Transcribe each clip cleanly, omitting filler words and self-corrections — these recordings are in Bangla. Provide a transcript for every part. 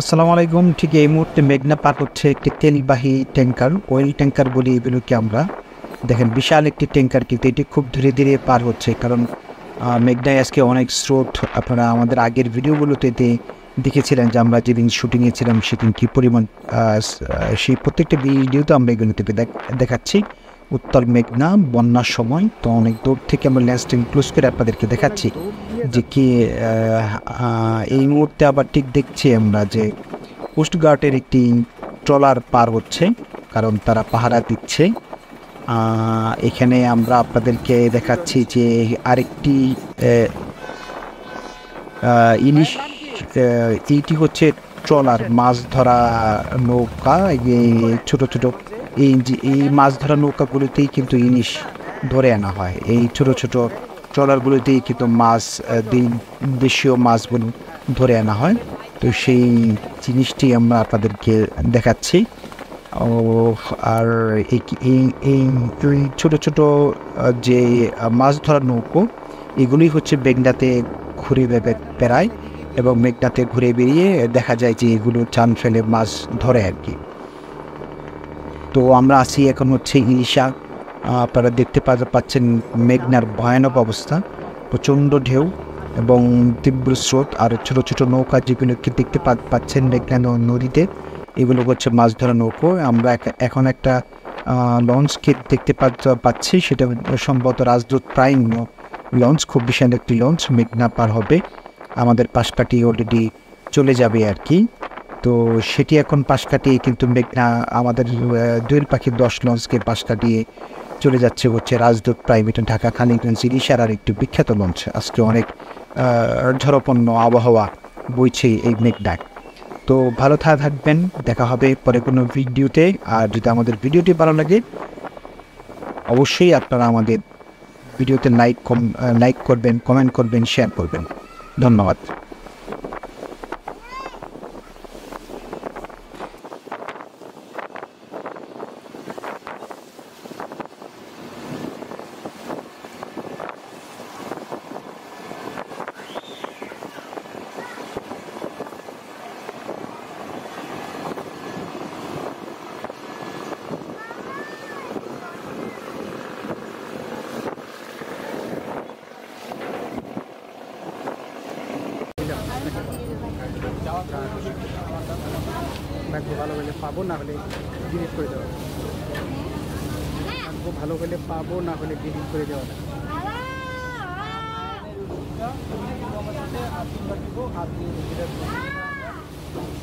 আসসালামু আলাইকুম। ঠিক এই মুহূর্তে মেঘনা পার হচ্ছে একটি তেলবাহী ট্যাঙ্কার, অয়েল ট্যাঙ্কার বলি এগুলোকে আমরা। দেখেন বিশাল একটি ট্যাঙ্কার, কিন্তু এটি খুব ধীরে ধীরে পার হচ্ছে, কারণ মেঘনায় আজকে অনেক স্রোত। আপনারা আমাদের আগের ভিডিওগুলোতে দেখেছিলেন যে আমরা যেদিন শুটিংয়ে ছিলাম সেদিন কী পরিমাণ সেই প্রত্যেকটা ভিডিওতে আমরা এগুলোতে দেখাচ্ছি উত্তর মেঘনা বন্যার সময়। তো অনেক দূর থেকে আমরা লেন্সটা ক্লোজ করে আপনাদেরকে দেখাচ্ছি যে কি এই মুহূর্তে আবার ঠিক দেখছি আমরা যে কোস্টগার্ডের একটি ট্রলার পার হচ্ছে, কারণ তারা পাহারা দিচ্ছে। এখানে আমরা আপনাদেরকে দেখাচ্ছি যে আরেকটি ইলিশ, এইটি হচ্ছে ট্রলার, মাছ ধরা নৌকা। এই ছোট ছোট এই মাছ ধরা নৌকাগুলোতেই কিন্তু ইলিশ ধরে আনা হয়। এই ছোট ছোট ট্রলারগুলোতেই কিন্তু মাছ, দেশীয় মাছগুলো ধরে আনা হয়। তো সেই জিনিসটি আমরা আপনাদেরকে দেখাচ্ছি। ও আর এই এই- এই এই ছোট ছোট যে মাছ ধরার নৌকো, এগুলোই হচ্ছে মেঘনাতে ঘুরে বেড়ায়, এবং মেঘনাতে ঘুরে বেরিয়ে দেখা যায় যে এগুলো চান ফেলে মাছ ধরে আর কি। তো আমরা আছি এখন হচ্ছে ইলিশা। আপনারা দেখতে পাচ্ছেন মেঘনার ভয়ানক অবস্থা, প্রচণ্ড ঢেউ এবং তীব্র স্রোত। আর ছোট ছোট নৌকা যেগুলোকে দেখতে পাচ্ছেন মেঘনা নদীতে, এগুলো হচ্ছে মাছ ধরা নৌকো। আমরা এখন একটা লঞ্চকে দেখতে পাচ্ছি, সেটা সম্ভবত রাজদূত প্রাইম লঞ্চ, খুব বিশাল একটি লঞ্চ মেঘনা পার হবে, আমাদের পাশ কাটিয়ে অলরেডি চলে যাবে আর কি। তো সেটি এখন পাশ কাটিয়ে কিন্তু মেঘনা আমাদের দোয়েল পাখির 10 লঞ্চকে পাশ কাটিয়ে চলে যাচ্ছে হচ্ছে রাজদূত প্রাইম। এটা ঢাকা খালিগঞ্জ ইলিশার আর একটি বিখ্যাত লঞ্চ। আজকে অনেক ঝড়পন্ন আবহাওয়া বইছে এই মেঘনায়। তো ভালো থাকবেন, দেখা হবে পরে কোনো ভিডিওতে। আর যদি আমাদের ভিডিওটি ভালো লাগে, অবশ্যই আপনারা আমাদের ভিডিওতে লাইক করবেন, কমেন্ট করবেন, শেয়ার করবেন। ধন্যবাদ। ভাগ্য ভালো হলে পাবো, না হলে ডিলিট করে দেওয়া। ভাগ্য ভালো হলে পাবো, না হলে ডিলিট করে দেওয়া।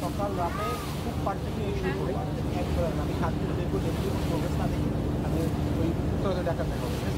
সকাল রাতে খুব পার্থক্য শুরু করে একবার আমি 7 দিন দেখবো, দেখি প্রোগ্রেস না দেখি আমি ওই উত্তরে দেখাতে হবে।